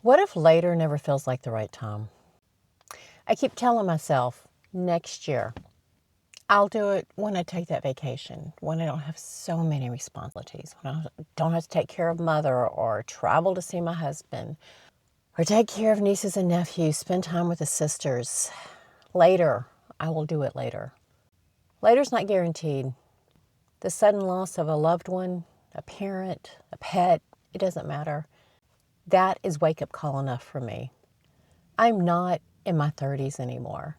What if later never feels like the right time? I keep telling myself, next year, I'll do it when I take that vacation, when I don't have so many responsibilities, when I don't have to take care of mother or travel to see my husband or take care of nieces and nephews, spend time with the sisters. Later, I will do it later. Later's not guaranteed. The sudden loss of a loved one, a parent, a pet, it doesn't matter. That is wake-up call enough for me. I'm not in my 30s anymore.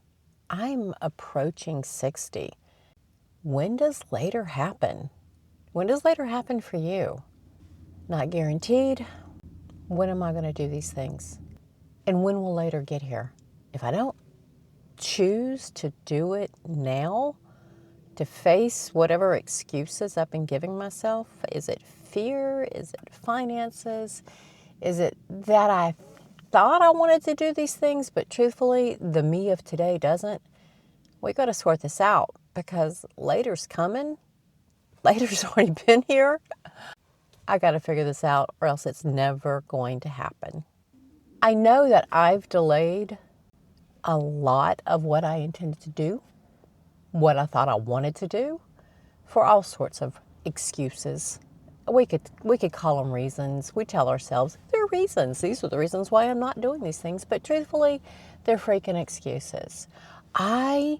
I'm approaching 60. When does later happen? When does later happen for you? Not guaranteed. When am I going to do these things? And when will later get here? If I don't choose to do it now, to face whatever excuses I've been giving myself, is it fear? Is it finances? Is it that I thought I wanted to do these things, but truthfully, the me of today doesn't? We got to sort this out because later's coming. Later's already been here. I got to figure this out or else it's never going to happen. I know that I've delayed a lot of what I intended to do, what I thought I wanted to do, for all sorts of excuses. We could call them reasons. We tell ourselves they're reasons. These are the reasons why I'm not doing these things. But truthfully, they're freaking excuses. I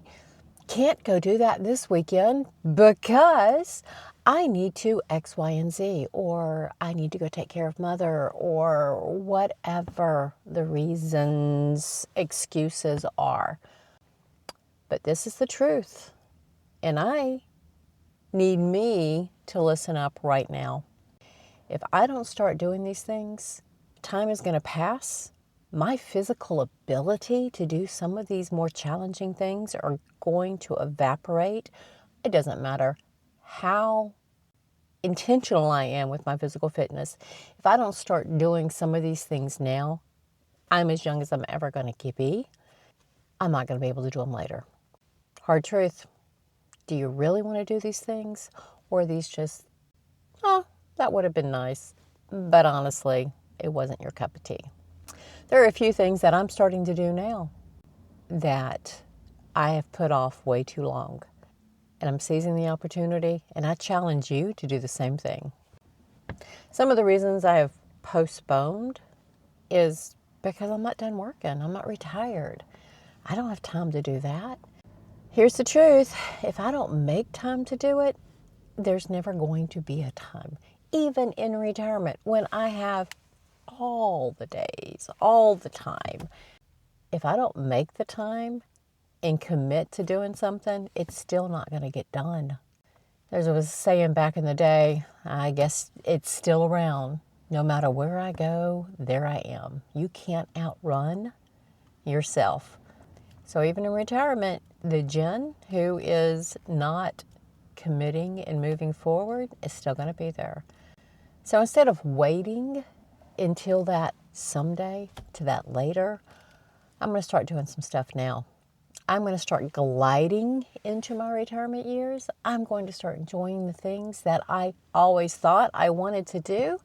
can't go do that this weekend because I need to X, Y, and Z, or I need to go take care of mother, or whatever the reasons, excuses are. But this is the truth. And I need me to listen up right now. If I don't start doing these things, time is going to pass. My physical ability to do some of these more challenging things are going to evaporate. It doesn't matter how intentional I am with my physical fitness. If I don't start doing some of these things now, I'm as young as I'm ever going to be. I'm not going to be able to do them later. Hard truth. Do you really want to do these things? Or are these just, oh, that would have been nice, but honestly, it wasn't your cup of tea? There are a few things that I'm starting to do now that I have put off way too long. And I'm seizing the opportunity, and I challenge you to do the same thing. Some of the reasons I have postponed is because I'm not done working. I'm not retired. I don't have time to do that. Here's the truth. If I don't make time to do it, there's never going to be a time. Even in retirement, when I have all the days, all the time, if I don't make the time and commit to doing something, it's still not going to get done. There was a saying back in the day, I guess it's still around. No matter where I go, there I am. You can't outrun yourself. So even in retirement, the Jen who is not committing and moving forward is still going to be there. So instead of waiting until that someday to that later, I'm going to start doing some stuff now. I'm going to start gliding into my retirement years. I'm going to start enjoying the things that I always thought I wanted to do.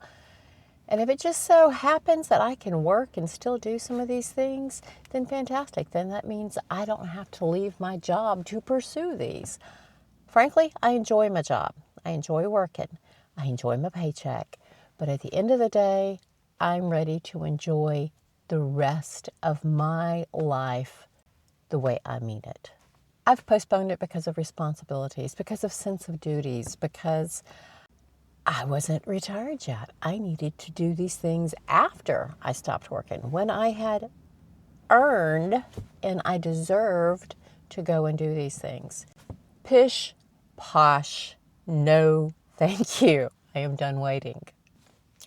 And if it just so happens that I can work and still do some of these things, then fantastic. Then that means I don't have to leave my job to pursue these. Frankly, I enjoy my job. I enjoy working. I enjoy my paycheck. But at the end of the day, I'm ready to enjoy the rest of my life the way I mean it. I've postponed it because of responsibilities, because of sense of duties, because I wasn't retired yet. I needed to do these things after I stopped working, when I had earned and I deserved to go and do these things. Pish, posh, no, thank you. I am done waiting.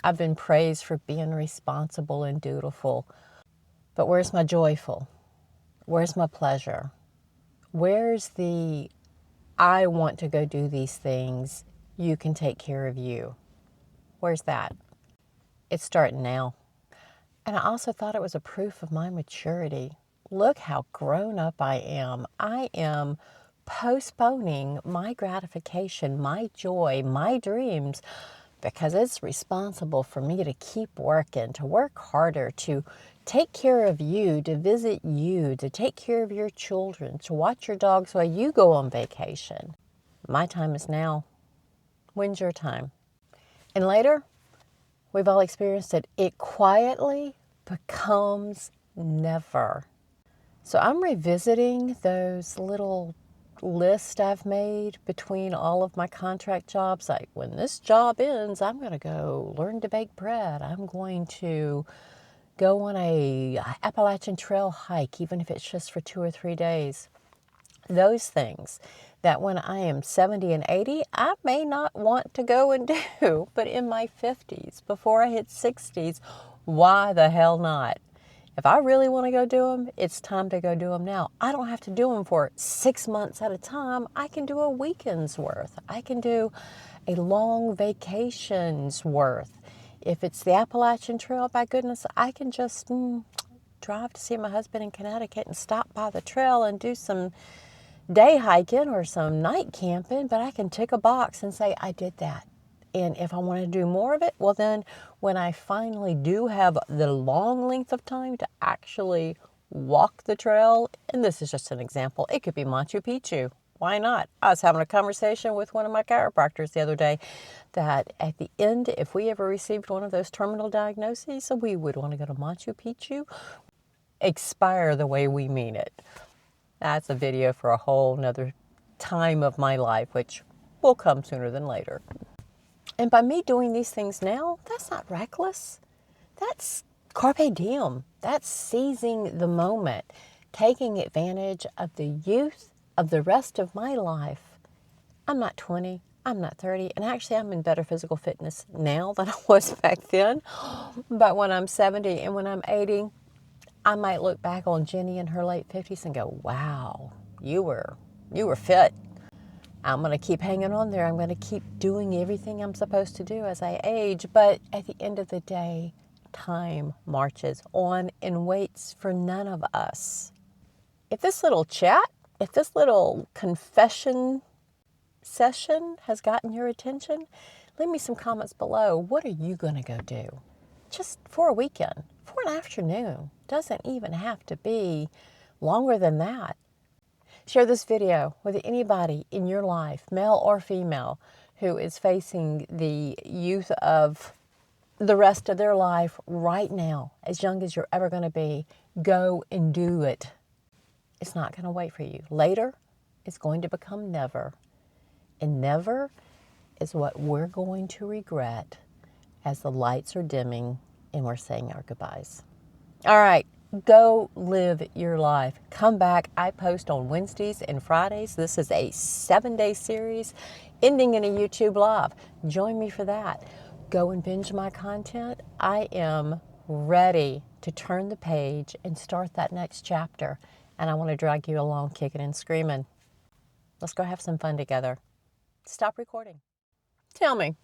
I've been praised for being responsible and dutiful, but where's my joyful? Where's my pleasure? Where's the I want to go do these things, you can take care of you? Where's that? It's starting now. And I also thought it was a proof of my maturity. Look how grown up I am. I am postponing my gratification, my joy, my dreams because it's responsible for me to keep working, to work harder, to take care of you, to visit you, to take care of your children, to watch your dogs while you go on vacation. My time is now. When's your time? And later, we've all experienced it. It quietly becomes never. So I'm revisiting those little lists I've made between all of my contract jobs. Like, when this job ends, I'm going to go learn to bake bread. I'm going to go on a Appalachian Trail hike, even if it's just for 2 or 3 days. Those things that when I am 70 and 80, I may not want to go and do, but in my 50s, before I hit 60s, why the hell not? If I really want to go do them, it's time to go do them now. I don't have to do them for 6 months at a time. I can do a weekend's worth. I can do a long vacation's worth. If it's the Appalachian Trail, by goodness, I can just drive to see my husband in Connecticut and stop by the trail and do some day hiking or some night camping, but I can tick a box and say, I did that. And if I want to do more of it, well then, when I finally do have the long length of time to actually walk the trail, and this is just an example, it could be Machu Picchu. Why not? I was having a conversation with one of my chiropractors the other day that at the end, if we ever received one of those terminal diagnoses, we would want to go to Machu Picchu, expire the way we mean it. That's a video for a whole nother time of my life, which will come sooner than later. And by me doing these things now, that's not reckless. That's carpe diem. That's seizing the moment, taking advantage of the youth of the rest of my life. I'm not 20, I'm not 30, and actually I'm in better physical fitness now than I was back then. But when I'm 70 and when I'm 80, I might look back on Jenny in her late 50s and go, wow, you were fit. I'm going to keep hanging on there. I'm going to keep doing everything I'm supposed to do as I age. But at the end of the day, time marches on and waits for none of us. If this little chat, if this little confession session has gotten your attention, leave me some comments below. What are you going to go do? Just for a weekend, for an afternoon. Doesn't even have to be longer than that. Share this video with anybody in your life, male or female, who is facing the youth of the rest of their life right now, as young as you're ever going to be. Go and do it. It's not going to wait for you. Later, it's going to become never. And never is what we're going to regret as the lights are dimming and we're saying our goodbyes. All right. Go live your life. Come back. I post on Wednesdays and Fridays. This is a 7-day series ending in a YouTube Live. Join me for that. Go and binge my content. I am ready to turn the page and start that next chapter. And I want to drag you along kicking and screaming. Let's go have some fun together. Stop recording. Tell me,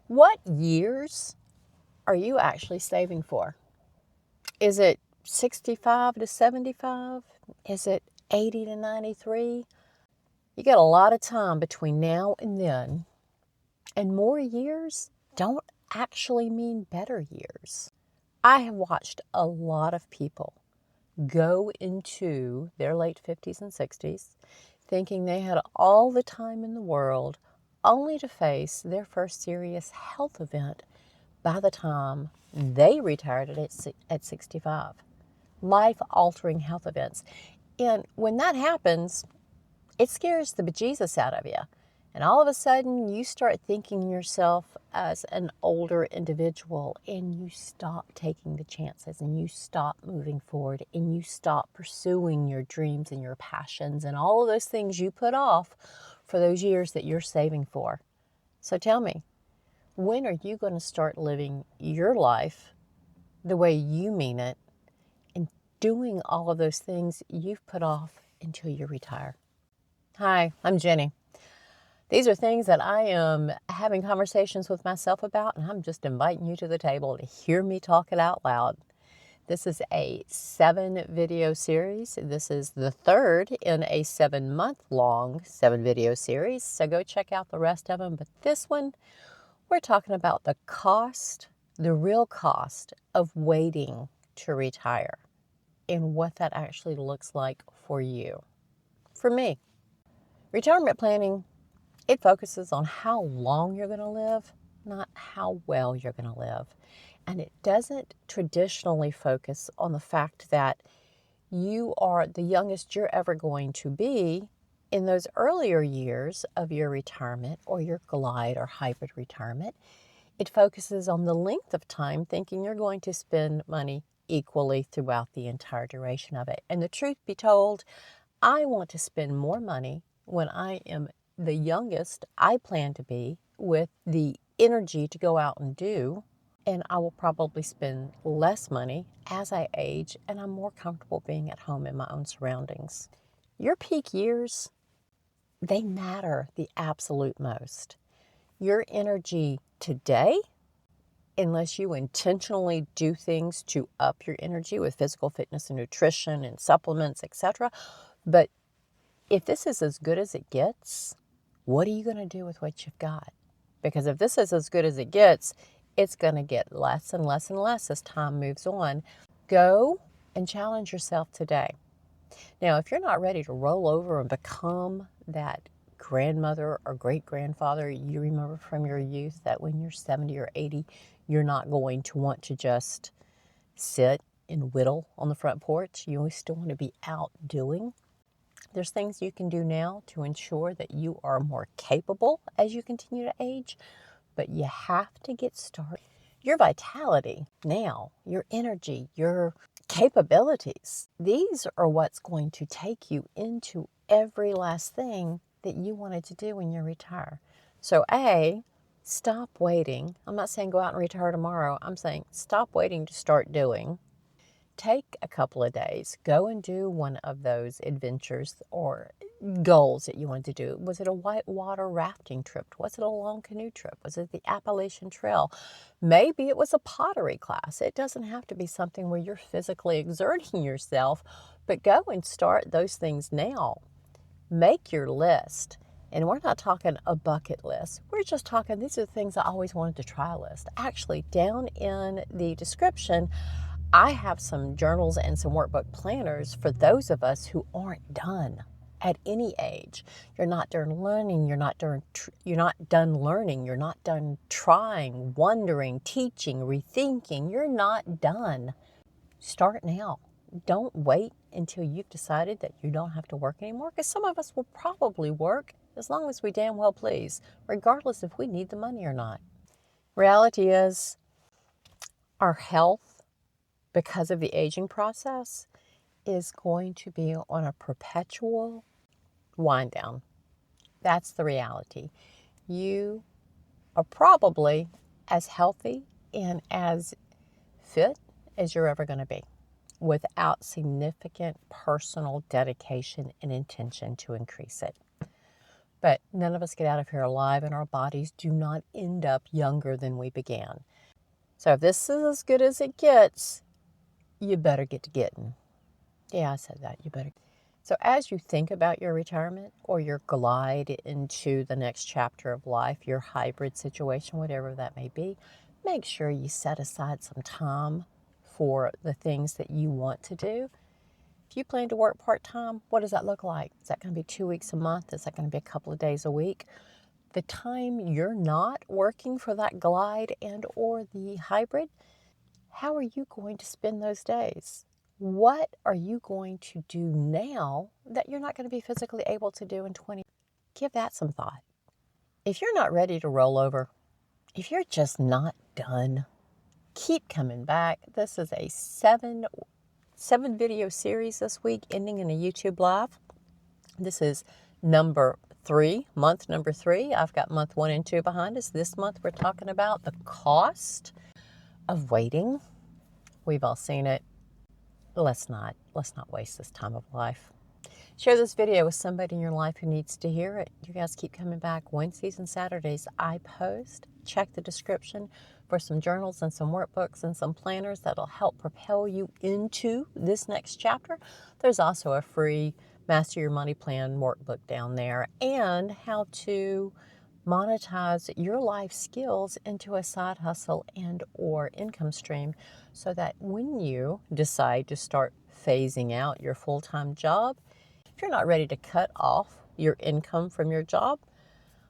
what years are you actually saving for? Is it 65 to 75? Is it 80 to 93? You got a lot of time between now and then. And more years don't actually mean better years. I have watched a lot of people go into their late 50s and 60s thinking they had all the time in the world, only to face their first serious health event by the time they retired at 65. Life-altering health events. And when that happens, it scares the bejesus out of you. And all of a sudden, you start thinking yourself as an older individual, and you stop taking the chances, and you stop moving forward, and you stop pursuing your dreams and your passions and all of those things you put off for those years that you're saving for. So tell me, when are you going to start living your life the way you mean it, doing all of those things you've put off until you retire? Hi, I'm Jenny. These are things that I am having conversations with myself about, and I'm just inviting you to the table to hear me talk it out loud. This is a 7-video series. This is the third in a 7-month-long 7-video series, so go check out the rest of them. But this one, We're talking about the cost, the real cost of waiting to retire and what that actually looks like for you. For me, retirement planning, it focuses on how long you're going to live, not how well you're going to live. And it doesn't traditionally focus on the fact that you are the youngest you're ever going to be in those earlier years of your retirement or your glide or hybrid retirement. It focuses on the length of time, thinking you're going to spend money equally throughout the entire duration of it. And the truth be told, I want to spend more money when I am the youngest I plan to be with the energy to go out and do. And I will probably spend less money as I age and I'm more comfortable being at home in my own surroundings. Your peak years, they matter the absolute most. Your energy today, unless you intentionally do things to up your energy with physical fitness and nutrition and supplements, etc. But if this is as good as it gets, what are you going to do with what you've got? Because if this is as good as it gets, it's going to get less and less and less as time moves on. Go and challenge yourself today. Now, if you're not ready to roll over and become that grandmother or great-grandfather you remember from your youth, that when you're 70 or 80, you're not going to want to just sit and whittle on the front porch. You always still want to be out doing. There's things you can do now to ensure that you are more capable as you continue to age, but you have to get started. Your vitality now, your energy, your capabilities, these are what's going to take you into every last thing that you wanted to do when you retire. So A, stop waiting. I'm not saying go out and retire tomorrow. I'm saying stop waiting to start doing. Take a couple of days, go and do one of those adventures or goals that you wanted to do. Was it a whitewater rafting trip? Was it a long canoe trip? Was it the Appalachian Trail? Maybe it was a pottery class. It doesn't have to be something where you're physically exerting yourself, but go and start those things now. Make your list. And we're not talking a bucket list. We're just talking, these are the things I always wanted to try list. Actually, down in the description, I have some journals and some workbook planners for those of us who aren't done at any age. You're not done learning, you're not done learning, you're not done trying, wondering, teaching, rethinking. You're not done. Start now. Don't wait until you've decided that you don't have to work anymore, because some of us will probably work as long as we damn well please, regardless if we need the money or not. Reality is, our health, because of the aging process, is going to be on a perpetual wind down. That's the reality. You are probably as healthy and as fit as you're ever going to be without significant personal dedication and intention to increase it. But none of us get out of here alive, and our bodies do not end up younger than we began. So if this is as good as it gets, you better get to getting. Yeah, I said that. You better. So as you think about your retirement or your glide into the next chapter of life, your hybrid situation, whatever that may be, make sure you set aside some time for the things that you want to do. If you plan to work part-time, what does that look like? Is that going to be 2 weeks a month? Is that going to be a couple of days a week? The time you're not working for that glide and or the hybrid, how are you going to spend those days? What are you going to do now that you're not going to be physically able to do in 20? Give that some thought. If you're not ready to roll over, if you're just not done, keep coming back. This is a seven video series this week, ending in a YouTube Live. This is number 3, month number 3. I've got month 1 and 2 behind us. This month we're talking about the cost of waiting. We've all seen it. Let's not waste this time of life. Share this video with somebody in your life who needs to hear it. You guys keep coming back. Wednesdays and Saturdays I post. Check the description for some journals and some workbooks and some planners that'll help propel you into this next chapter. There's also a free Master Your Money Plan workbook down there, and how to Monetize your life skills into a side hustle and or income stream so that when you decide to start phasing out your full-time job, if you're not ready to cut off your income from your job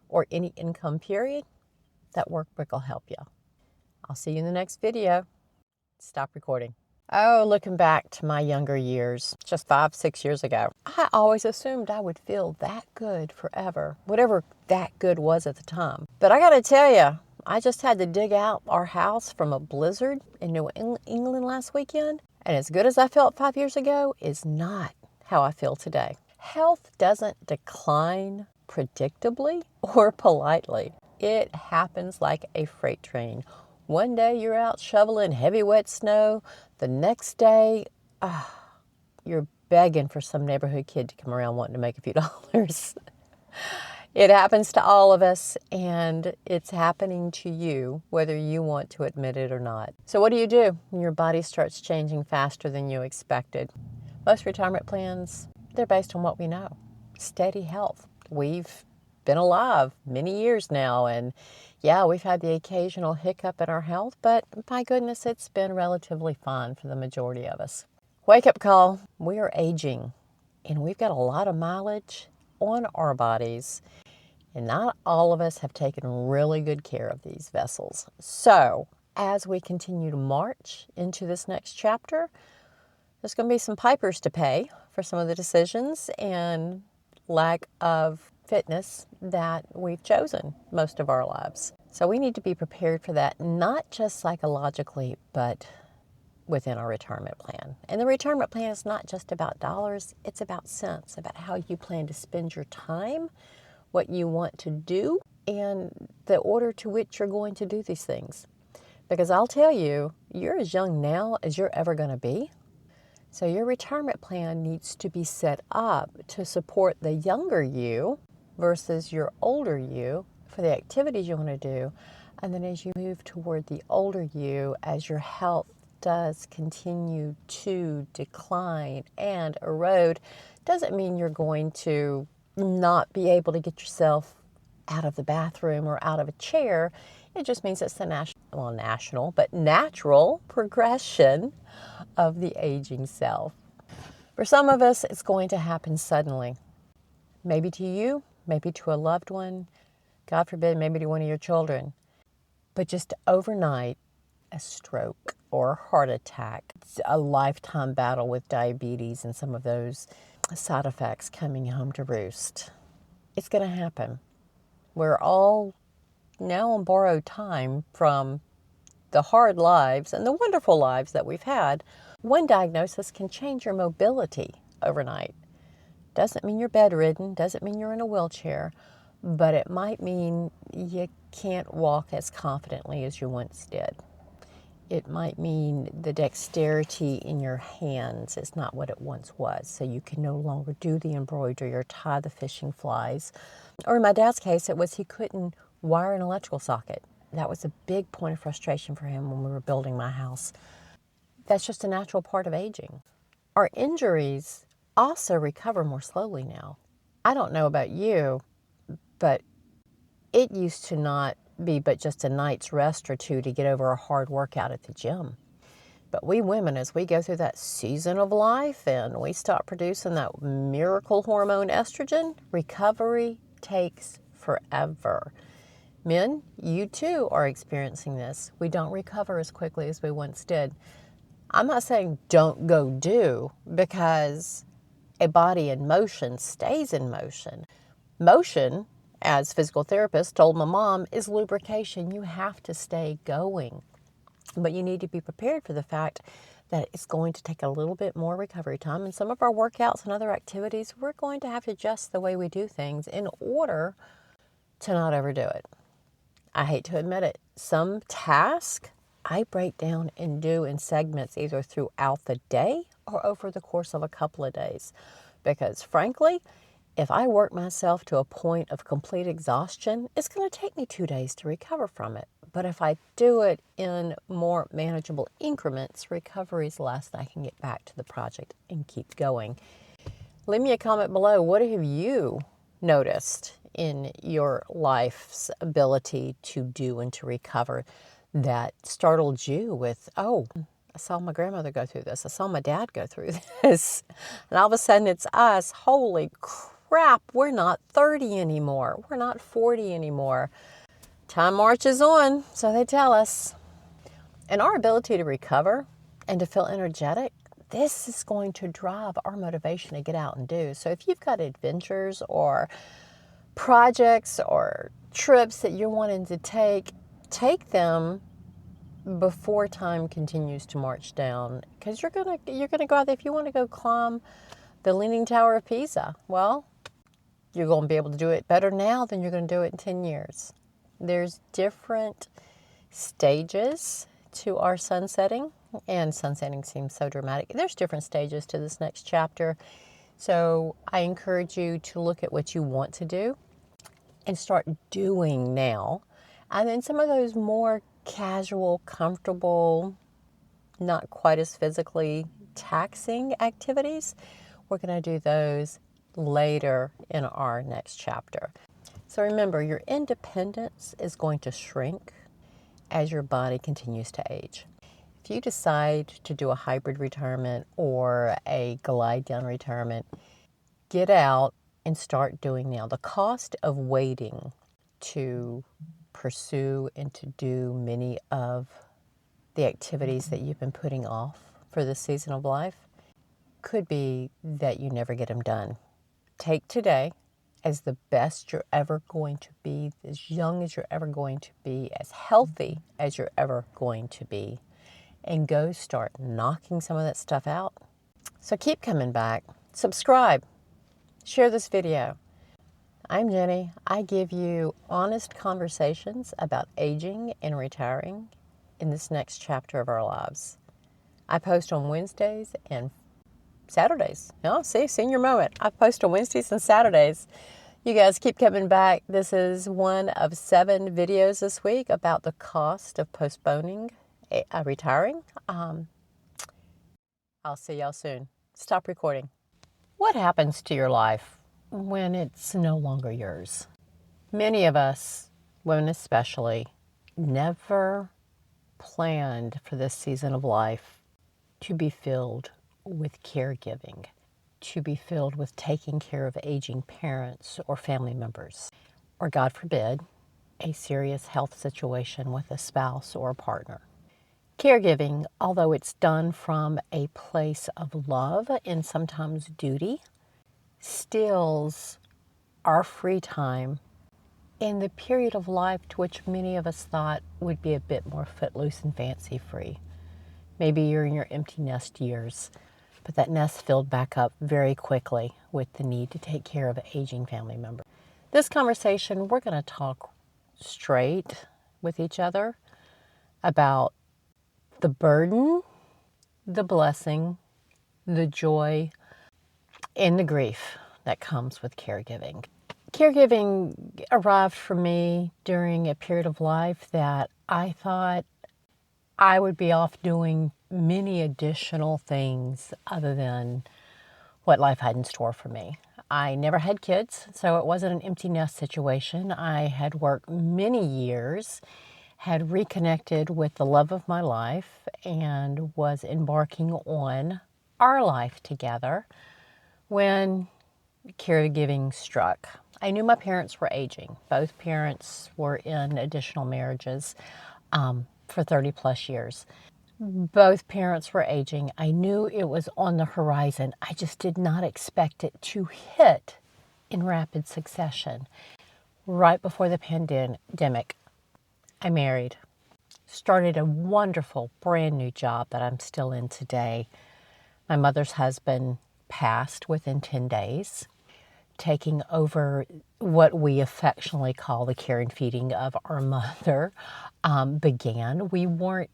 or any income period, that workbook will help you. I'll see you in the next video. Stop recording. Oh, looking back to my younger years, just 5-6 years ago, I always assumed I would feel that good forever, whatever that good was at the time. But I got to tell you, I just had to dig out our house from a blizzard in New England last weekend. And as good as I felt 5 years ago is not how I feel today. Health doesn't decline predictably or politely. It happens like a freight train. One day you're out shoveling heavy wet snow. The next day, you're begging for some neighborhood kid to come around wanting to make a few dollars. It happens to all of us, and it's happening to you, whether you want to admit it or not. So what do you do when your body starts changing faster than you expected? Most retirement plans, they're based on what we know. Steady health. We've been alive many years now, and yeah, we've had the occasional hiccup in our health, but my goodness, it's been relatively fine for the majority of us. Wake up call. We are aging, and we've got a lot of mileage on our bodies, and not all of us have taken really good care of these vessels. So as we continue to march into this next chapter, there's going to be some pipers to pay for some of the decisions and lack of fitness that we've chosen most of our lives. So we need to be prepared for that, not just psychologically, but within our retirement plan. And the retirement plan is not just about dollars, it's about cents, about how you plan to spend your time, what you want to do, and the order to which you're going to do these things. Because I'll tell you, you're as young now as you're ever going to be. So your retirement plan needs to be set up to support the younger you versus your older you for the activities you want to do. And then as you move toward the older you, as your health does continue to decline and erode, doesn't mean you're going to not be able to get yourself out of the bathroom or out of a chair. It just means it's the natural progression of the aging self. For some of us, it's going to happen suddenly. Maybe to you, maybe to a loved one, God forbid, maybe to one of your children. But just overnight, a stroke or a heart attack, a lifetime battle with diabetes and some of those side effects coming home to roost. It's going to happen. We're all now on borrowed time from the hard lives and the wonderful lives that we've had. One diagnosis can change your mobility overnight. Doesn't mean you're bedridden, doesn't mean you're in a wheelchair, but it might mean you can't walk as confidently as you once did. It might mean the dexterity in your hands is not what it once was, so you can no longer do the embroidery or tie the fishing flies. Or in my dad's case, it was he couldn't wire an electrical socket. That was a big point of frustration for him when we were building my house. That's just a natural part of aging. Our injuries also recover more slowly now. I don't know about you, but it used to not be but just a night's rest or two to get over a hard workout at the gym. But we women, as we go through that season of life and we stop producing that miracle hormone estrogen, recovery takes forever. Men, you too are experiencing this. We don't recover as quickly as we once did. I'm not saying don't go do, because a body in motion stays in motion. Motion, as physical therapist told my mom, is lubrication. You have to stay going. But you need to be prepared for the fact that it's going to take a little bit more recovery time. And some of our workouts and other activities, we're going to have to adjust the way we do things in order to not overdo it. I hate to admit it, some task I break down and do in segments either throughout the day or over the course of a couple of days. Because frankly, if I work myself to a point of complete exhaustion, it's going to take me 2 days to recover from it. But if I do it in more manageable increments, recovery is less, and I can get back to the project and keep going. Leave me a comment below. What have you noticed in your life's ability to do and to recover that startled you with, oh, I saw my grandmother go through this. I saw my dad go through this. And all of a sudden it's us. Holy crap, we're not 30 anymore. We're not 40 anymore. Time marches on, so they tell us. And our ability to recover and to feel energetic, this is going to drive our motivation to get out and do. So if you've got adventures or projects or trips that you're wanting to take them before time continues to march down, because you're gonna go out there. If you want to go climb the Leaning Tower of Pisa, well, you're going to be able to do it better now than you're going to do it in 10 years. There's different stages to our sunsetting, and sunsetting seems so dramatic. There's different stages to this next chapter. So I encourage you to look at what you want to do and start doing now. And then some of those more casual, comfortable, not quite as physically taxing activities, we're going to do those later in our next chapter. So remember, your independence is going to shrink as your body continues to age. If you decide to do a hybrid retirement or a glide down retirement, get out and start doing now. The cost of waiting to pursue and to do many of the activities that you've been putting off for this season of life could be that you never get them done. Take today as the best you're ever going to be, as young as you're ever going to be, as healthy as you're ever going to be, and go start knocking some of that stuff out. So keep coming back. Subscribe. Share this video. I'm Jenny. I give you honest conversations about aging and retiring in this next chapter of our lives. I post on Wednesdays and Saturdays. Oh, see, senior moment. I post on Wednesdays and Saturdays. You guys keep coming back. This is one of 7 videos this week about the cost of postponing retiring. I'll see y'all soon. Stop recording. What happens to your life when it's no longer yours? Many of us, women especially, never planned for this season of life to be filled with caregiving, to be filled with taking care of aging parents or family members, or God forbid, a serious health situation with a spouse or a partner. Caregiving, although it's done from a place of love and sometimes duty, steals our free time in the period of life to which many of us thought would be a bit more footloose and fancy-free. Maybe you're in your empty nest years, but that nest filled back up very quickly with the need to take care of an aging family member. This conversation, we're going to talk straight with each other about the burden, the blessing, the joy, and the grief that comes with caregiving. Caregiving arrived for me during a period of life that I thought I would be off doing many additional things other than what life had in store for me. I never had kids, so it wasn't an empty nest situation. I had worked many years, had reconnected with the love of my life, and was embarking on our life together when caregiving struck. I knew my parents were aging. Both parents were in additional marriages for 30 plus years. Both parents were aging. I knew it was on the horizon. I just did not expect it to hit in rapid succession. Right before the pandemic, I married, started a wonderful brand new job that I'm still in today. My mother's husband passed within 10 days, taking over what we affectionately call the care and feeding of our mother began. We weren't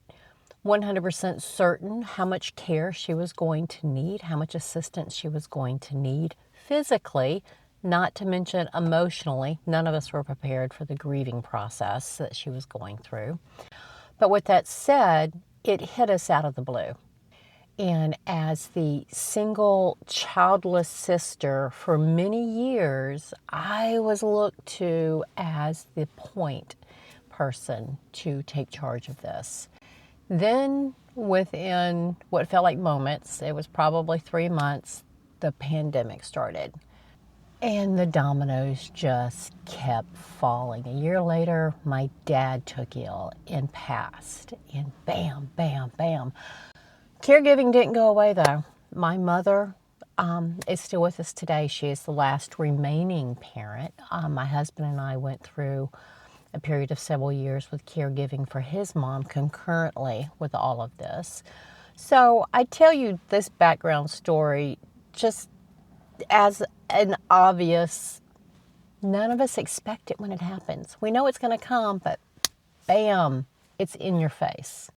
100% certain how much care she was going to need, how much assistance she was going to need physically, not to mention emotionally. None of us were prepared for the grieving process that she was going through. But with that said, it hit us out of the blue. And as the single childless sister for many years, I was looked to as the point person to take charge of this. Then, within what felt like moments, it was probably 3 months, the pandemic started. And the dominoes just kept falling. A year later, my dad took ill and passed. And bam, bam, bam. Caregiving didn't go away though. My mother is still with us today. She is the last remaining parent. My husband and I went through a period of several years with caregiving for his mom concurrently with all of this. So I tell you this background story just as an obvious, none of us expect it when it happens. We know it's going to come, but bam, it's in your face.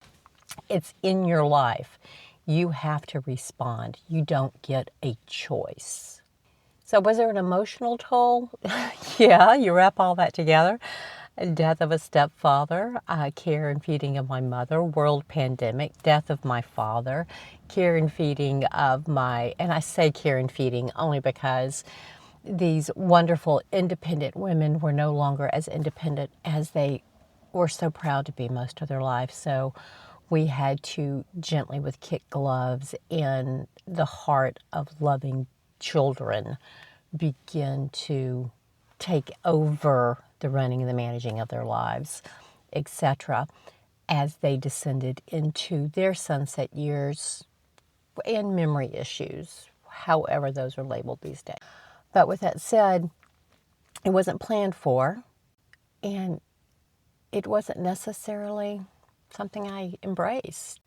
It's in your life. You have to respond. You don't get a choice. So was there an emotional toll? Yeah, you wrap all that together. Death of a stepfather, care and feeding of my mother, world pandemic, death of my father, care and feeding of my, and I say care and feeding only because these wonderful independent women were no longer as independent as they were so proud to be most of their lives. So we had to gently, with kid gloves in the heart of loving children, begin to take over the running and the managing of their lives, etc., as they descended into their sunset years and memory issues, however those are labeled these days. But with that said, it wasn't planned for, and it wasn't necessarily something I embraced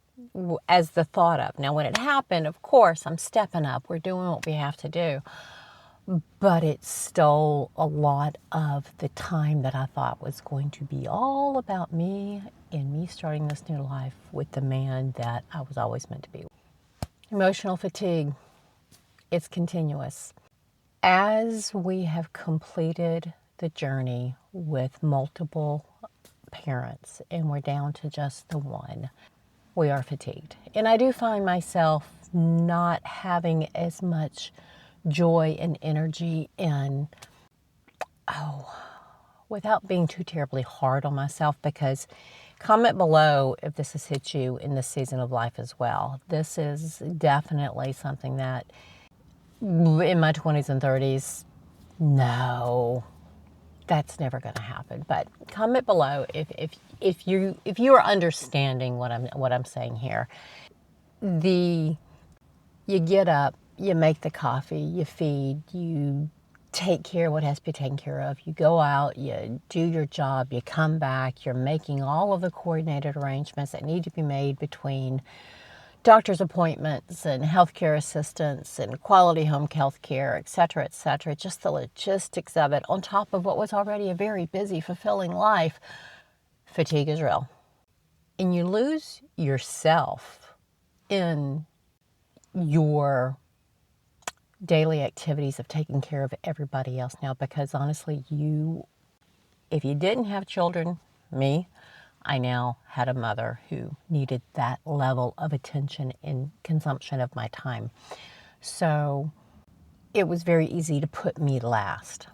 as the thought of. Now, when it happened, of course, I'm stepping up. We're doing what we have to do. But it stole a lot of the time that I thought was going to be all about me and me starting this new life with the man that I was always meant to be with. Emotional fatigue, it's continuous. As we have completed the journey with multiple parents and we're down to just the one, we are fatigued. And I do find myself not having as much joy and energy and, without being too terribly hard on myself, because comment below if this has hit you in this season of life as well. This is definitely something that in my 20s and 30s, no, that's never going to happen. But comment below if you are understanding what I'm saying here. You get up, you make the coffee, you feed, you take care of what has to be taken care of. You go out, you do your job, you come back, you're making all of the coordinated arrangements that need to be made between doctor's appointments and healthcare assistants and quality home health care, et cetera, just the logistics of it on top of what was already a very busy, fulfilling life. Fatigue is real. And you lose yourself in your daily activities of taking care of everybody else now, because honestly, if you didn't have children, me, I now had a mother who needed that level of attention and consumption of my time. So it was very easy to put me last,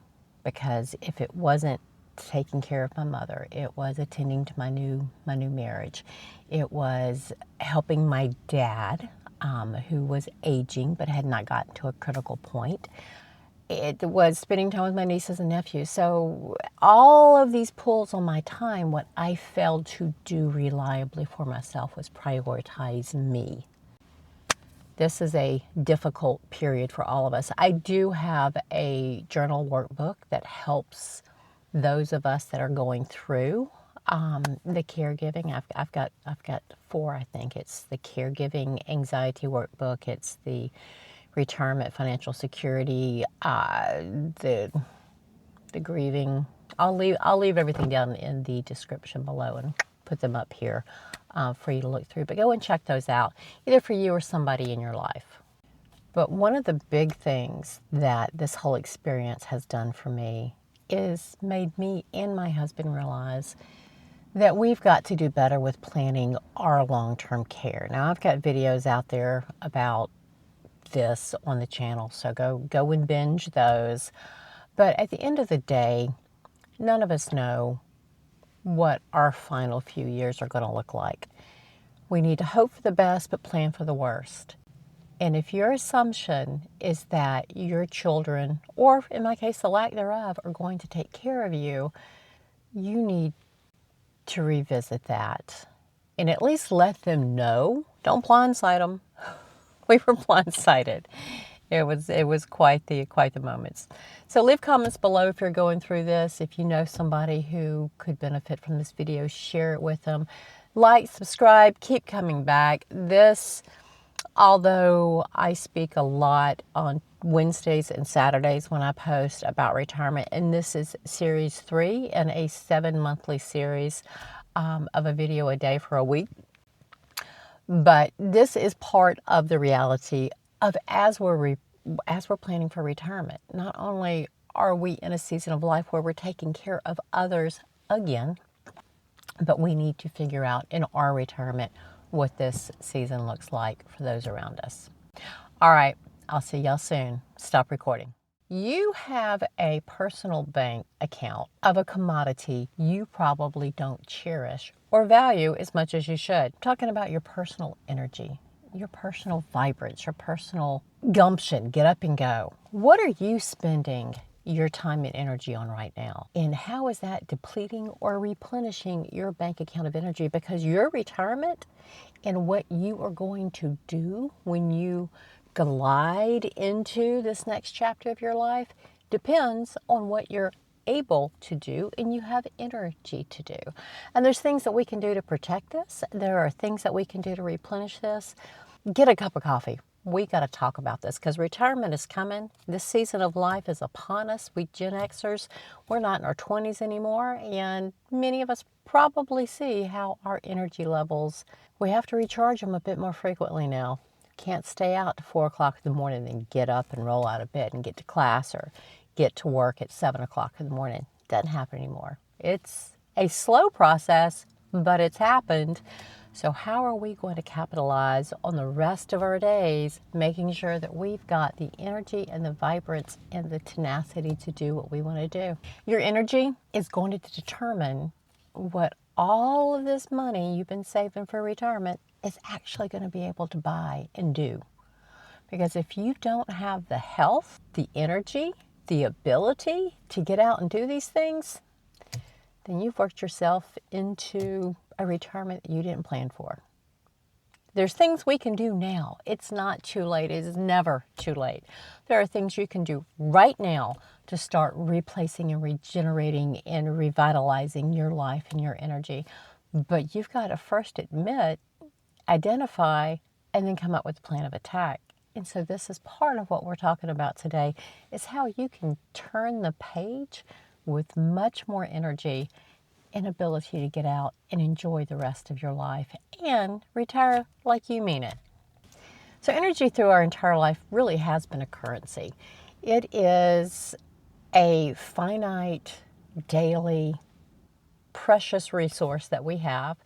because if it wasn't taking care of my mother, it was attending to my new marriage. It was helping my dad, who was aging but had not gotten to a critical point. It was spending time with my nieces and nephews. So all of these pulls on my time, what I failed to do reliably for myself was prioritize me. This is a difficult period for all of us. I do have a journal workbook that helps those of us that are going through the caregiving. I've got 4, I think. It's the caregiving anxiety workbook. It's the retirement financial security, the grieving. I'll leave everything down in the description below and put them up here for you to look through. But go and check those out, either for you or somebody in your life. But one of the big things that this whole experience has done for me is made me and my husband realize that we've got to do better with planning our long-term care. Now, I've got videos out there about this on the channel, so go and binge those. But at the end of the day, none of us know what our final few years are going to look like. We need to hope for the best, but plan for the worst. And if your assumption is that your children, or in my case, the lack thereof, are going to take care of you, you need to revisit that and at least let them know. Don't blindside them. We were blindsided. It was quite the moments. So leave comments below if you're going through this. If you know somebody who could benefit from this video, share it with them. Like, subscribe, keep coming back. This, although I speak a lot on Wednesdays and Saturdays when I post about retirement, and this is series 3 in a 7-monthly series of a video a day for a week. But this is part of the reality of as we're planning for retirement. Not only are we in a season of life where we're taking care of others again, but we need to figure out in our retirement what this season looks like for those around us. All right, I'll see y'all soon. Stop recording. You have a personal bank account of a commodity you probably don't cherish or value as much as you should. I'm talking about your personal energy, your personal vibrance, your personal gumption, get up and go. What are you spending your time and energy on right now? And how is that depleting or replenishing your bank account of energy? Because your retirement and what you are going to do when you glide into this next chapter of your life depends on what you're able to do and you have energy to do. And there's things that we can do to protect this. There are things that we can do to replenish this. Get a cup of coffee. We got to talk about this because retirement is coming. This season of life is upon us. We Gen Xers, we're not in our 20s anymore, and many of us probably see how our energy levels, we have to recharge them a bit more frequently now. Can't stay out to 4 o'clock in the morning and get up and roll out of bed and get to class or get to work at 7 o'clock in the morning. Doesn't happen anymore. It's a slow process, but it's happened. So how are we going to capitalize on the rest of our days, making sure that we've got the energy and the vibrance and the tenacity to do what we want to do? Your energy is going to determine what all of this money you've been saving for retirement is actually going to be able to buy and do. Because if you don't have the health, the energy, the ability to get out and do these things, then you've worked yourself into a retirement that you didn't plan for. There's things we can do now. It's not too late. It is never too late. There are things you can do right now to start replacing and regenerating and revitalizing your life and your energy. But you've got to first admit, identify, and then come up with a plan of attack. And so this is part of what we're talking about today, is how you can turn the page with much more energy and ability to get out and enjoy the rest of your life and retire like you mean it. So energy through our entire life really has been a currency. It is a finite, daily, precious resource that we have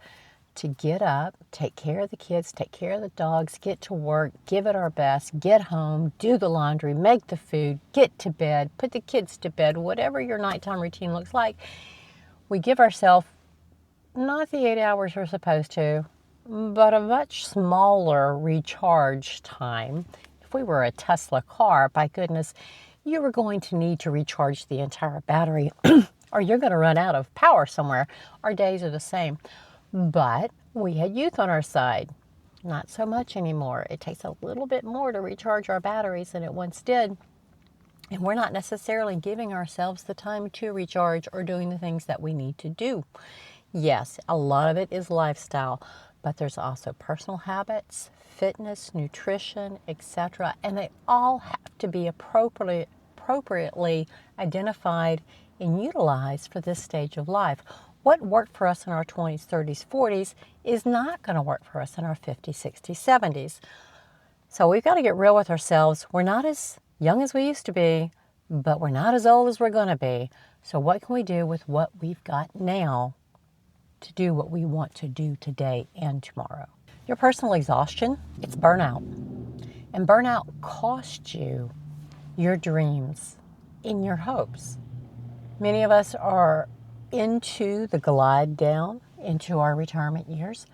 to get up, take care of the kids, take care of the dogs, get to work, give it our best, get home, do the laundry, make the food, get to bed, put the kids to bed, whatever your nighttime routine looks like. We give ourselves not the 8 hours we're supposed to, but a much smaller recharge time. If we were a Tesla car, by goodness, you were going to need to recharge the entire battery or you're going to run out of power somewhere. Our days are the same. But we had youth on our side. Not so much anymore. It takes a little bit more to recharge our batteries than it once did. And we're not necessarily giving ourselves the time to recharge or doing the things that we need to do. Yes, a lot of it is lifestyle, but there's also personal habits, fitness, nutrition, etc. And they all have to be appropriately identified and utilized for this stage of life. What worked for us in our 20s, 30s, 40s is not going to work for us in our 50s, 60s, 70s. So we've got to get real with ourselves. We're not as young as we used to be, but we're not as old as we're going to be. So what can we do with what we've got now to do what we want to do today and tomorrow. Your personal exhaustion, it's burnout. And burnout costs you your dreams and your hopes. Many of us are into the glide down into our retirement years.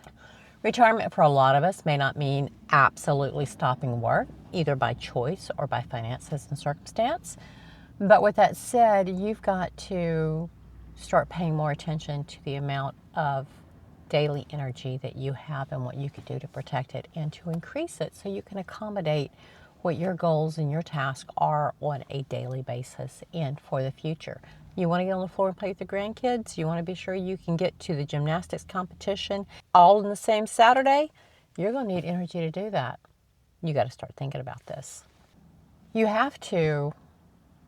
Retirement for a lot of us may not mean absolutely stopping work, either by choice or by finances and circumstance. But with that said, you've got to start paying more attention to the amount of daily energy that you have and what you could do to protect it and to increase it so you can accommodate what your goals and your tasks are on a daily basis and for the future. You want to get on the floor and play with the grandkids? You want to be sure you can get to the gymnastics competition all in the same Saturday? You're going to need energy to do that. You got to start thinking about this. You have to,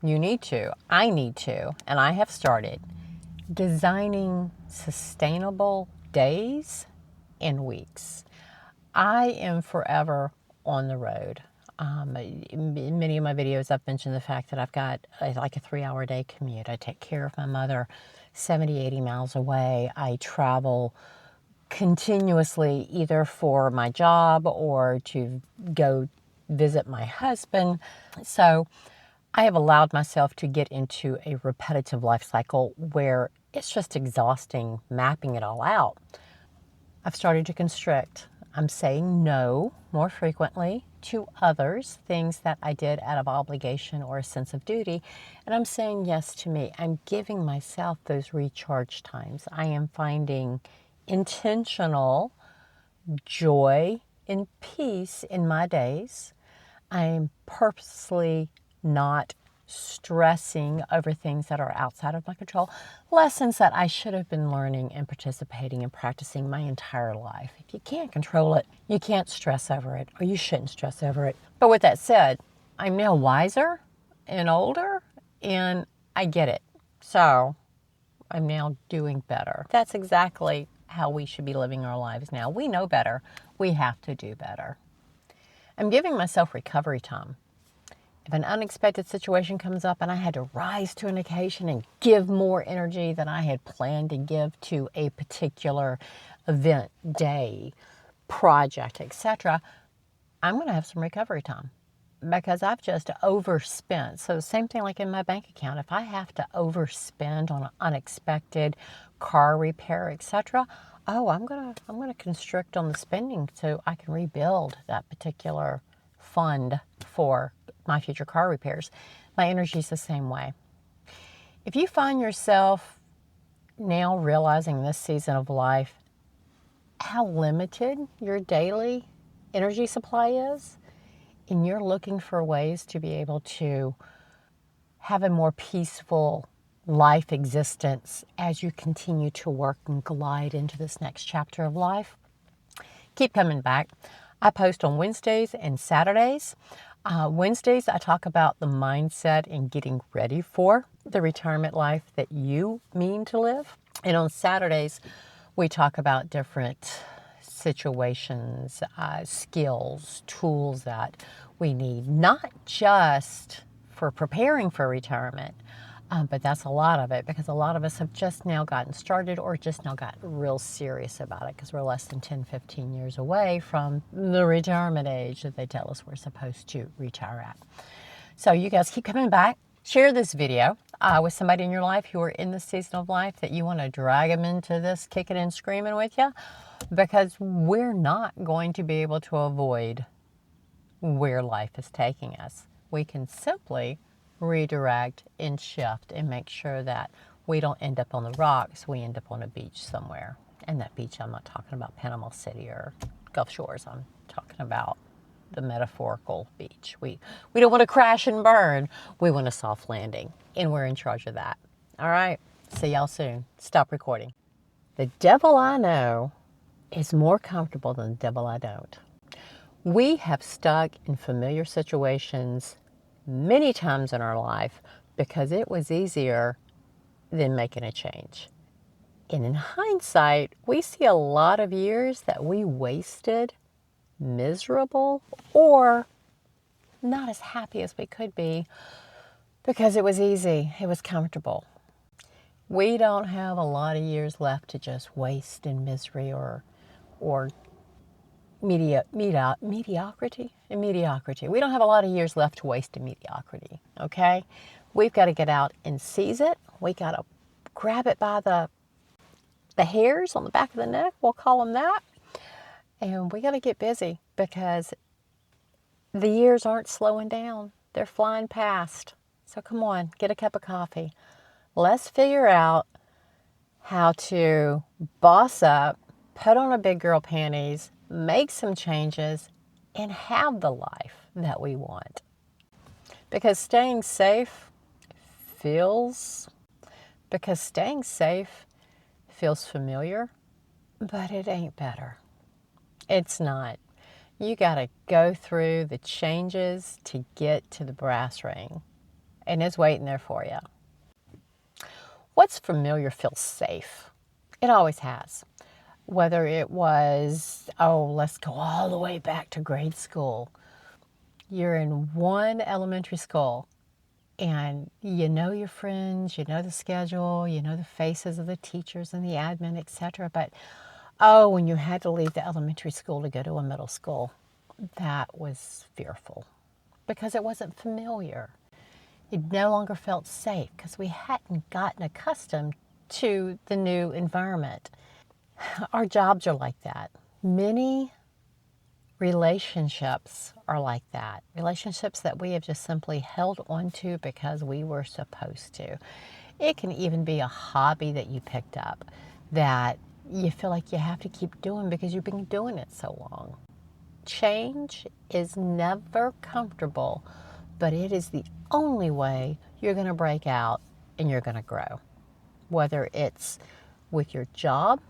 you need to, I need to, and I have started designing sustainable days and weeks. I am forever on the road. In many of my videos, I've mentioned the fact that I've got like a 3-hour day commute. I take care of my mother 70, 80 miles away. I travel continuously either for my job or to go visit my husband. So I have allowed myself to get into a repetitive life cycle where it's just exhausting mapping it all out. I've started to constrict. I'm saying no more frequently to others, things that I did out of obligation or a sense of duty, and I'm saying yes to me. I'm giving myself those recharge times. I am finding intentional joy and peace in my days. I am purposely not stressing over things that are outside of my control. Lessons that I should have been learning and participating and practicing my entire life. If you can't control it, you can't stress over it, or you shouldn't stress over it. But with that said, I'm now wiser and older, and I get it. So I'm now doing better. That's exactly how we should be living our lives now. We know better. We have to do better. I'm giving myself recovery time. If an unexpected situation comes up and I had to rise to an occasion and give more energy than I had planned to give to a particular event, day, project, etc., I'm going to have some recovery time because I've just overspent. So same thing like in my bank account. If I have to overspend on an unexpected car repair, etc., I'm gonna constrict on the spending so I can rebuild that particular fund for my future car repairs. My energy is the same way. If you find yourself now realizing this season of life how limited your daily energy supply is, and you're looking for ways to be able to have a more peaceful life existence as you continue to work and glide into this next chapter of life, keep coming back. I post on Wednesdays and Saturdays. Wednesdays, I talk about the mindset and getting ready for the retirement life that you mean to live. And on Saturdays, we talk about different situations, skills, tools that we need, not just for preparing for retirement, but that's a lot of it because a lot of us have just now gotten started or just now gotten real serious about it because we're less than 10, 15 years away from the retirement age that they tell us we're supposed to retire at. So you guys keep coming back. Share this video with somebody in your life who are in this season of life that you want to drag them into this kicking and screaming with you, because we're not going to be able to avoid where life is taking us. We can simply redirect and shift and make sure that we don't end up on the rocks, we end up on a beach somewhere. And that beach, I'm not talking about Panama City or Gulf Shores. I'm talking about the metaphorical beach. We don't want to crash and burn. We want a soft landing, and we're in charge of that. All right. See y'all soon. Stop recording. The devil I know is more comfortable than the devil I don't. We have stuck in familiar situations many times in our life because it was easier than making a change. And in hindsight, we see a lot of years that we wasted miserable or not as happy as we could be because it was easy, it was comfortable. We don't have a lot of years left to just waste in misery or mediocrity. In mediocrity. We don't have a lot of years left to waste in mediocrity, okay? We've got to get out and seize it. We got to grab it by the hairs on the back of the neck, we'll call them that. And we got to get busy because the years aren't slowing down. They're flying past. So come on, get a cup of coffee. Let's figure out how to boss up, put on a big girl panties, make some changes, and have the life that we want. Because staying safe feels familiar, but it ain't better. It's not. You got to go through the changes to get to the brass ring, and it's waiting there for you. What's familiar feels safe. It always has. Whether it was, let's go all the way back to grade school. You're in one elementary school, and you know your friends, you know the schedule, you know the faces of the teachers and the admin, etc. But when you had to leave the elementary school to go to a middle school, that was fearful because it wasn't familiar. It no longer felt safe because we hadn't gotten accustomed to the new environment. Our jobs are like that. Many relationships are like that. Relationships that we have just simply held onto because we were supposed to. It can even be a hobby that you picked up that you feel like you have to keep doing because you've been doing it so long. Change is never comfortable, but it is the only way you're going to break out and you're going to grow. Whether it's with your job,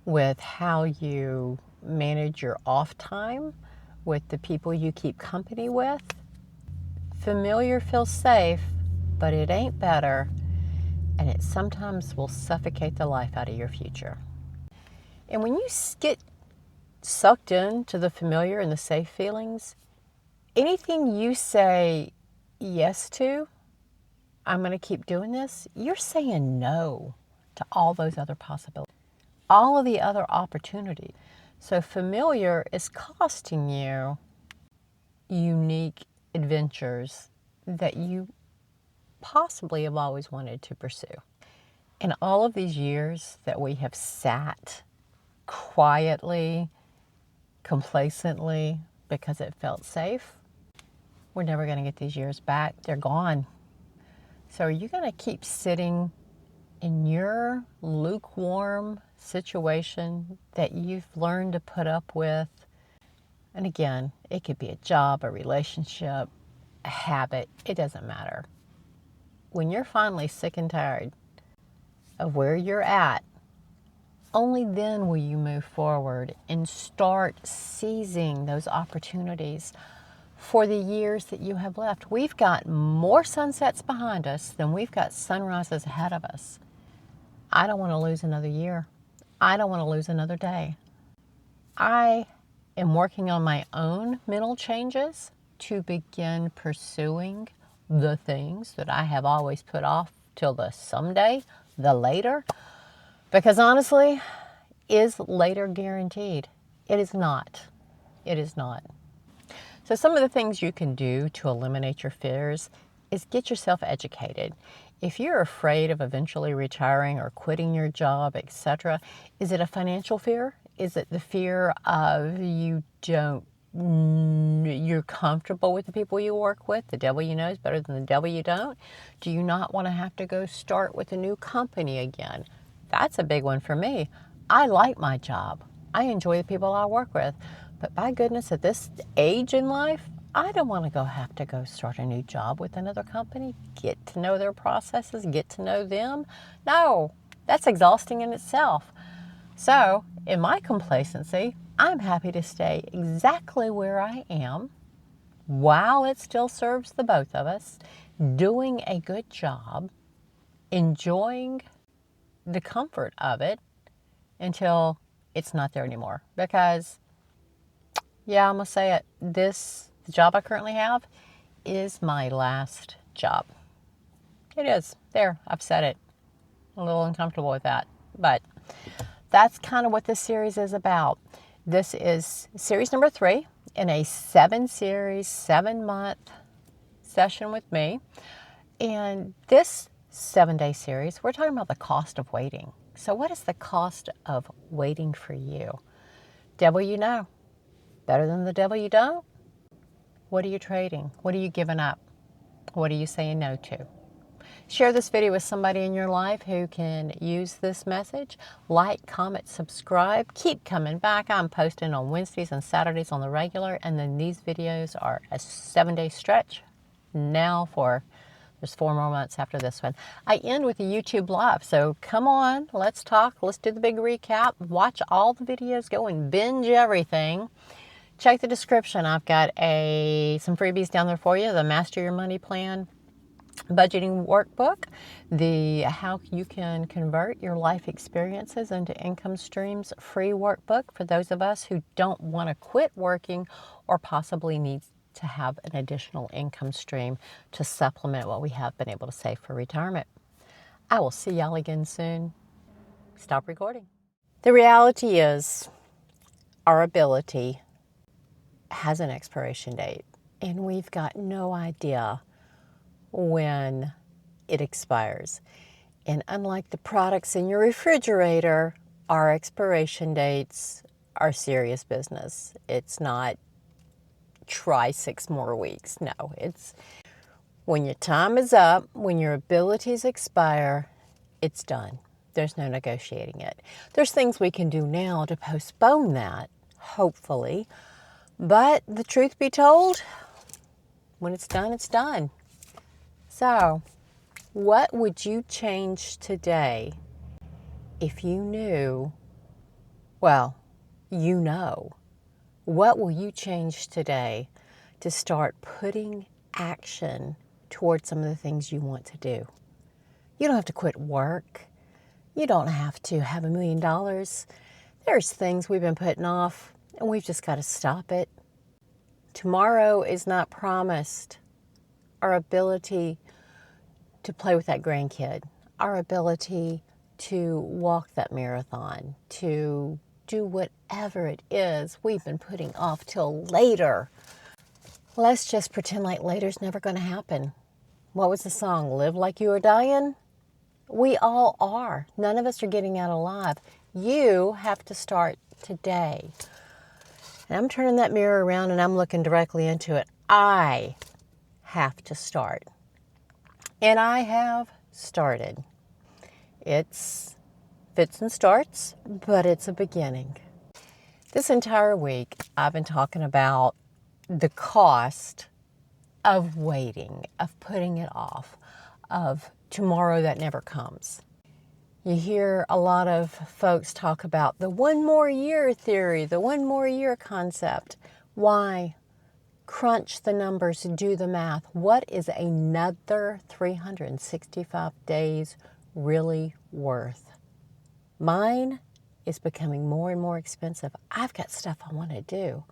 with how you manage your off time, with the people you keep company with. Familiar feels safe, but it ain't better, and it sometimes will suffocate the life out of your future. And when you get sucked into the familiar and the safe feelings, anything you say yes to, I'm going to keep doing this, you're saying no to all those other possibilities, all of the other opportunities. So familiar is costing you unique adventures that you possibly have always wanted to pursue. In all of these years that we have sat quietly, complacently, because it felt safe, we're never going to get these years back. They're gone. So are you going to keep sitting in your lukewarm situation that you've learned to put up with? And again, it could be a job, a relationship, a habit. It doesn't matter. When you're finally sick and tired of where you're at, only then will you move forward and start seizing those opportunities for the years that you have left. We've got more sunsets behind us than we've got sunrises ahead of us. I don't want to lose another year. I don't want to lose another day. I am working on my own mental changes to begin pursuing the things that I have always put off till the someday, the later. Because honestly, is later guaranteed? It is not. It is not. So some of the things you can do to eliminate your fears is get yourself educated. If you're afraid of eventually retiring or quitting your job, etc., is it a financial fear? Is it the fear of you're comfortable with the people you work with? The devil you know is better than the devil you don't. Do you not want to have to go start with a new company again? That's a big one for me. I like my job. I enjoy the people I work with. But by goodness, at this age in life, I don't want to have to go start a new job with another company, get to know their processes, get to know them. No, that's exhausting in itself. So, in my complacency, I'm happy to stay exactly where I am while it still serves the both of us, doing a good job, enjoying the comfort of it until it's not there anymore. Because, yeah, I'm going to say it, the job I currently have is my last job. It is. There, I've said it. a little uncomfortable with that. But that's kind of what this series is about. This is series number 3 in a 7-series, 7-month session with me. And this 7-day series, we're talking about the cost of waiting. So what is the cost of waiting for you? Devil you know. Better than the devil you don't? What are you trading? What are you giving up? What are you saying no to? Share this video with somebody in your life who can use this message. Like, comment, subscribe. Keep coming back. I'm posting on Wednesdays and Saturdays on the regular. And then these videos are a 7-day stretch. Now there's 4 more months after this one. I end with a YouTube live. So come on, let's talk. Let's do the big recap. Watch all the videos. Go and binge everything. Check the description. I've got some freebies down there for you. The Master Your Money Plan budgeting workbook, the how you can convert your life experiences into income streams free workbook for those of us who don't want to quit working or possibly need to have an additional income stream to supplement what we have been able to save for retirement. I will see y'all again soon. Stop recording. The reality is our ability has an expiration date, and we've got no idea when it expires. And unlike the products in your refrigerator, our expiration dates are serious business. It's not try 6 more weeks. No, it's when your time is up, when your abilities expire, it's done. There's no negotiating it. There's things we can do now to postpone that, hopefully. But the truth be told, when it's done, it's done. So, what would you change today if you knew, well, you know, what will you change today to start putting action towards some of the things you want to do? You don't have to quit work. You don't have to have $1 million. There's things we've been putting off, and we've just got to stop it. Tomorrow is not promised. Our ability to play with that grandkid, our ability to walk that marathon, to do whatever it is we've been putting off till later. Let's just pretend like later's never going to happen. What was the song? Live like you are dying? We all are. None of us are getting out alive. You have to start today. And I'm turning that mirror around and I'm looking directly into it. I have to start. And I have started. It's fits and starts, but it's a beginning. This entire week, I've been talking about the cost of waiting, of putting it off, of tomorrow that never comes. You hear a lot of folks talk about the 1 more year theory, the 1 more year concept. Why? Crunch the numbers, do the math. What is another 365 days really worth? Mine is becoming more and more expensive. I've got stuff I want to do.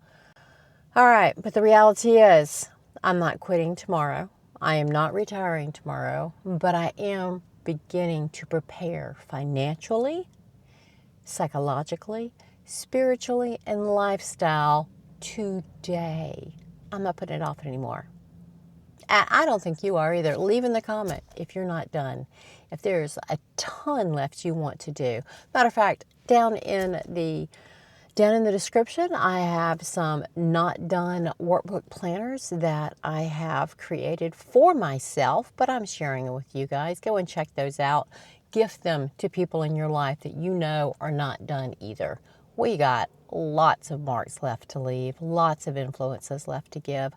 All right, but the reality is I'm not quitting tomorrow. I am not retiring tomorrow, but I am beginning to prepare financially, psychologically, spiritually, and lifestyle today. I'm not putting it off anymore. I don't think you are either. Leave in the comment if you're not done. If there's a ton left you want to do. Matter of fact, down in the description, I have some not done workbook planners that I have created for myself, but I'm sharing them with you guys. Go and check those out. Gift them to people in your life that you know are not done either. We got lots of marks left to leave, lots of influences left to give,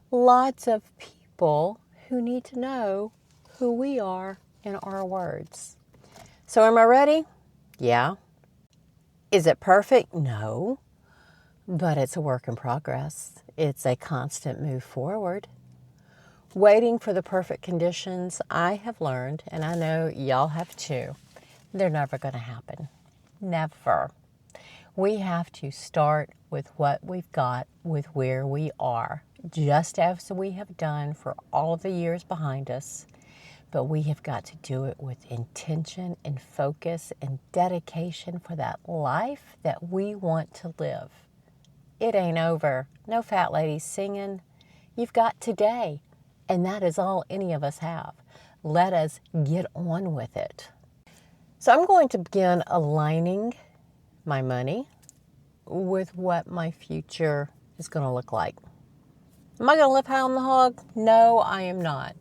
lots of people who need to know who we are in our words. So am I ready? Yeah. Is it perfect? No. But it's a work in progress. It's a constant move forward. Waiting for the perfect conditions, I have learned, and I know y'all have too, they're never going to happen. Never. We have to start with what we've got, with where we are, just as we have done for all of the years behind us. but we have got to do it with intention and focus and dedication for that life that we want to live. It ain't over. No fat ladies singing. You've got today, and that is all any of us have. Let us get on with it. So I'm going to begin aligning my money with what my future is going to look like. Am I going to live high on the hog? No, I am not.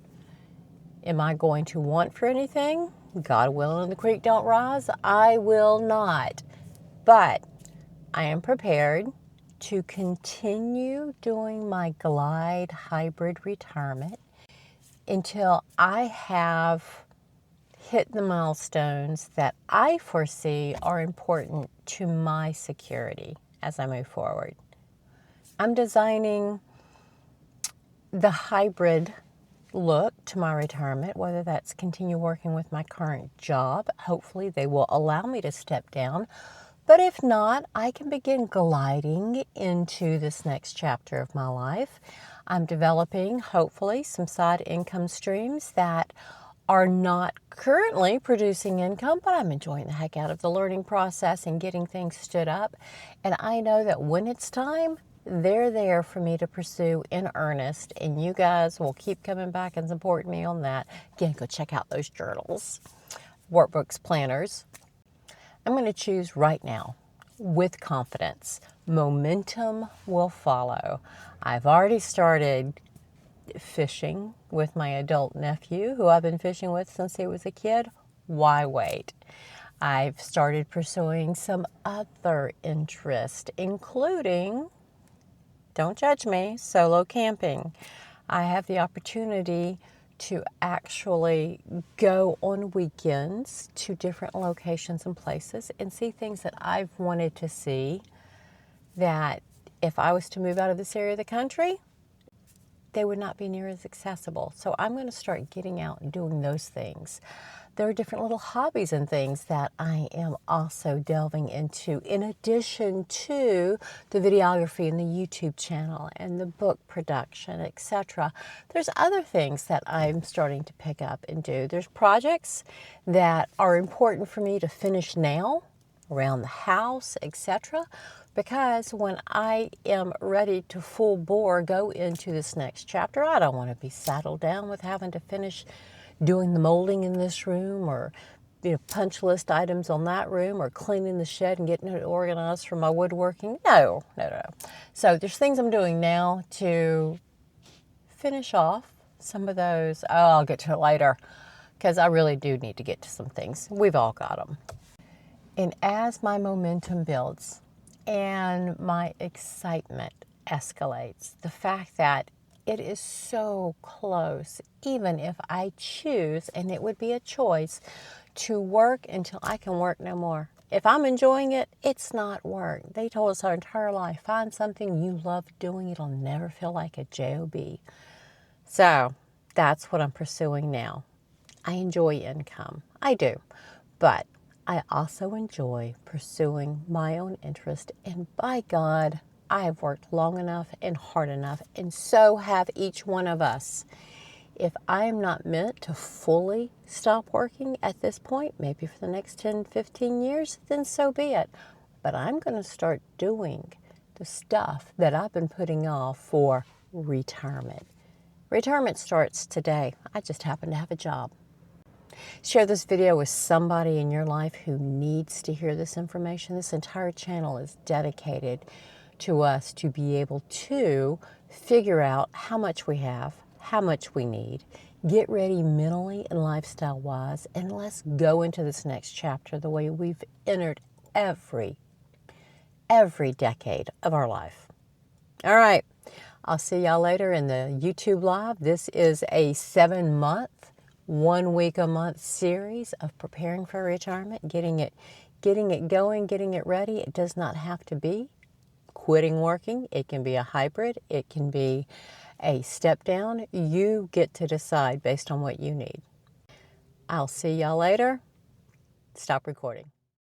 Am I going to want for anything? God willing, the creek don't rise. I will not. But I am prepared to continue doing my glide hybrid retirement until I have hit the milestones that I foresee are important to my security as I move forward. I'm designing the hybrid look to my retirement, whether that's continue working with my current job. Hopefully they will allow me to step down. But if not, I can begin gliding into this next chapter of my life. I'm developing, hopefully, some side income streams that are not currently producing income, but I'm enjoying the heck out of the learning process and getting things stood up. And I know that when it's time, they're there for me to pursue in earnest, and you guys will keep coming back and supporting me on that. Again, go check out those journals, workbooks, planners. I'm going to choose right now with confidence. Momentum will follow. I've already started fishing with my adult nephew, who I've been fishing with since he was a kid. Why wait? I've started pursuing some other interest, including, don't judge me, solo camping. I have the opportunity to actually go on weekends to different locations and places and see things that I've wanted to see that if I was to move out of this area of the country, they would not be near as accessible. So I'm going to start getting out and doing those things. There are different little hobbies and things that I am also delving into, in addition to the videography and the YouTube channel and the book production, etc. There's other things that I'm starting to pick up and do. There's projects that are important for me to finish now, around the house, etc. Because when I am ready to full bore go into this next chapter, I don't want to be saddled down with having to finish doing the molding in this room, or punch list items on that room, or cleaning the shed and getting it organized for my woodworking. No. So there's things I'm doing now to finish off some of those. Oh, I'll get to it later, because I really do need to get to some things. We've all got them. And as my momentum builds and my excitement escalates, the fact that it is so close, even if I choose, and it would be a choice, to work until I can work no more. If I'm enjoying it, it's not work. They told us our entire life, find something you love doing, it'll never feel like a job. So that's what I'm pursuing now. I enjoy income. I do. But I also enjoy pursuing my own interest, and by God, I have worked long enough and hard enough, and so have each one of us. If I am not meant to fully stop working at this point, maybe for the next 10, 15 years, then so be it. But I'm going to start doing the stuff that I've been putting off for retirement. Retirement starts today. I just happen to have a job. Share this video with somebody in your life who needs to hear this information. This entire channel is dedicated to us to be able to figure out how much we have, how much we need, get ready mentally and lifestyle-wise, and let's go into this next chapter the way we've entered every decade of our life. All right, I'll see y'all later in the YouTube Live. This is a 7-month, 1 week a month series of preparing for retirement, getting it going, getting it ready. It does not have to be quitting working. It can be a hybrid. It can be a step down. You get to decide based on what you need. I'll see y'all later. Stop recording.